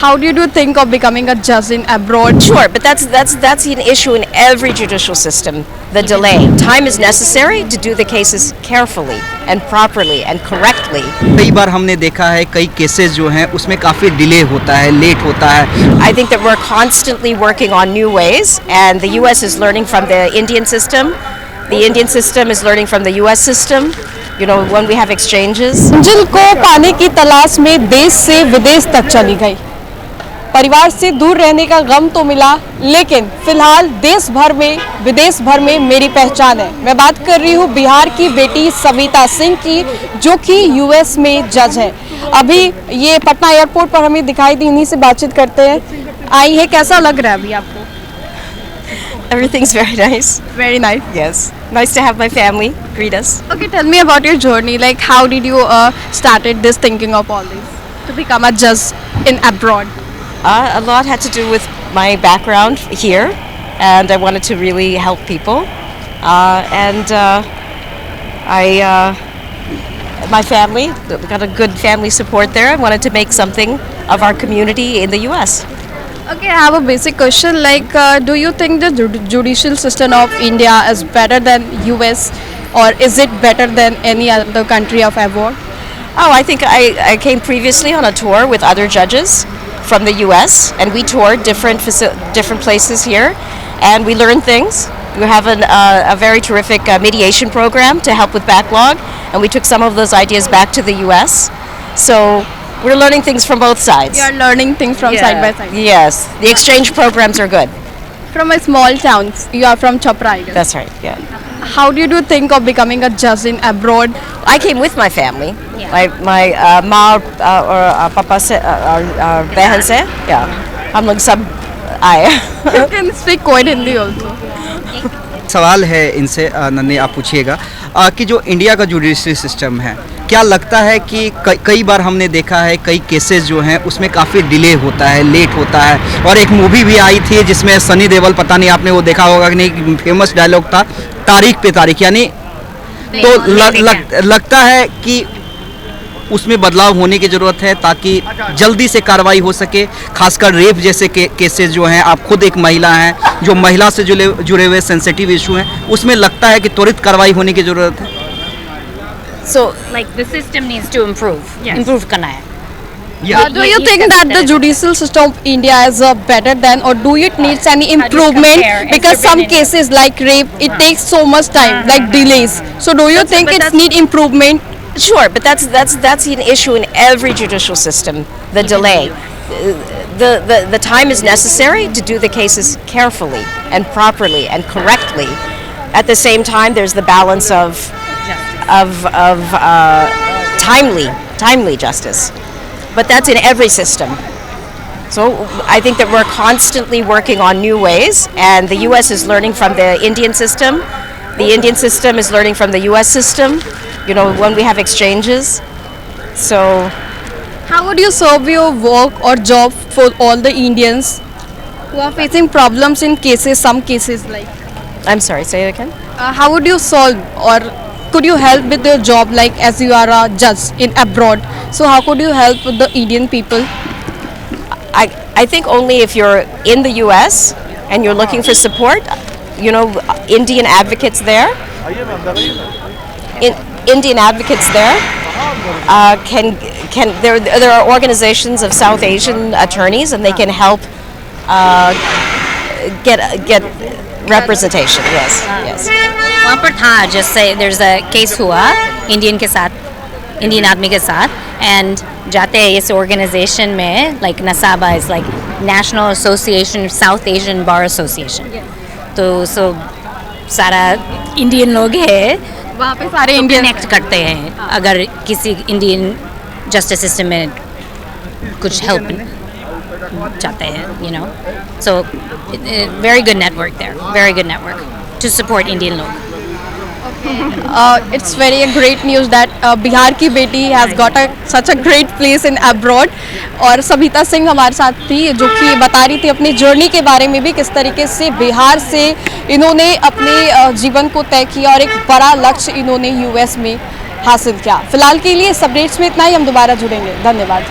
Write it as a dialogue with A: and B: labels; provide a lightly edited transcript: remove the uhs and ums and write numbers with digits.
A: How did you think of becoming a judge in abroad?
B: Sure, but that's an issue in every judicial system. The delay. Time is necessary to do the cases carefully and properly and correctly.
C: कई बार हमने देखा है कई cases जो हैं उसमें काफ़ी delay होता है, लेट होता है.
B: I think that we're constantly working on new ways, and the U.S. is learning from the Indian system. The Indian system is learning from the U.S. system. You know, when we have exchanges.
A: मंजिल को पाने की तलाश में देश से विदेश तक चली गई. परिवार से दूर रहने का गम तो मिला, लेकिन फिलहाल देश भर में विदेश भर में मेरी पहचान है. मैं बात कर रही हूँ बिहार की बेटी सविता सिंह की, जो कि यूएस में जज है. अभी ये पटना एयरपोर्ट पर हमें दिखाई दी, इन्हीं से बातचीत करते हैं. आई है, कैसा लग रहा है अभी आपको?
B: Everything's very nice.
A: Very nice.
B: Yes. Nice to have my family greet us.
A: Okay, tell me about your journey. Like, how did you started this thinking of all this to become a judge in abroad?
B: A lot had to do with my background here, and I wanted to really help people. My family got a good family support there. I wanted to make something of our community in the U.S.
A: Okay, I have a basic question. Like, do you think the judicial system of India is better than US, or is it better than any other country of abroad?
B: Oh, I think I came previously on a tour with other judges from the U.S. and we toured different places here, and we learned things. We have a very terrific mediation program to help with backlog, and we took some of those ideas back to the U.S. So we're learning things from both sides.
A: You are learning things from side by side.
B: Yes, the exchange programs are good.
A: From a small town, you are from Chapra, I guess.
B: That's right. Yeah.
A: How did you think of becoming a judge in abroad?
B: I came with my family. My माँ और पापा से और बहन से, हम लोग सब आए.
A: You can speak quite Hindi also.
C: सवाल है इनसे, नन्हे आप पूछिएगा कि जो इंडिया का जुडिशरी सिस्टम है, क्या लगता है कि कई बार हमने देखा है कई केसेस जो हैं उसमें काफ़ी डिले होता है, लेट होता है. और एक मूवी भी आई थी जिसमें सनी देओल, पता नहीं आपने वो देखा होगा कि नहीं, फेमस डायलॉग था तारीख पे तारीख, यानी तो लगता है कि उसमें बदलाव होने की ज़रूरत है ताकि जल्दी से कार्रवाई हो सके. खासकर रेप जैसे केसेस जो हैं, आप खुद एक महिला हैं, जो महिला से जुड़े हुए सेंसिटिव इशू हैं, उसमें लगता है कि त्वरित कार्रवाई होने की ज़रूरत है.
D: So, like, the system needs to improve. Yes. Improve करना है.
A: Do you think that the judicial system of India is better than, or do it needs any improvement? Because some cases like rape, it takes so much time, like delays. So do you think it needs improvement?
B: Sure, but that's an issue in every judicial system. The delay. The time is necessary to do the cases carefully and properly and correctly. At the same time, there's the balance of timely justice. But that's in every system. So I think that we're constantly working on new ways, and the U.S. is learning from the Indian system. The Indian system is learning from the U.S. system. You know, when we have exchanges. So
A: how would you solve your work or job for all the Indians who are facing problems in cases, some cases like?
B: I'm sorry, say it again.
A: How would you solve, or could you help with your job, like as you are a judge in abroad? So how could you help with the Indian people?
B: I think only if you're in the U.S. and you're looking for support. You know, Indian advocates there. Indian advocates there there are organizations of South Asian attorneys, and they can help get representation. Yes.
D: वहाँ पर था, जैसे there's a case हुआ Indian आदमी के साथ, and जाते हैं इस organization में, like NASABA is like National Association of South Asian Bar Association. तो सारा इंडियन लोग हैं
A: वहाँ पे, सारे
D: इंडियन कनेक्ट करते हैं अगर किसी इंडियन जस्टिस सिस्टम में कुछ हेल्प चाहते हैं, you know. So very good network there, very good network to support Indian लोग.
A: It's very great news that Bihar की बेटी has got such a great place in abroad. और सविता सिंह हमारे साथ थी, जो कि बता रही थी अपनी जर्नी के बारे में भी, किस तरीके से बिहार से इन्होंने अपने जीवन को तय किया और एक बड़ा लक्ष्य इन्होंने यूएस में हासिल किया. फिलहाल के लिए सब अपडेट्स में इतना ही, हम दोबारा जुड़ेंगे. धन्यवाद.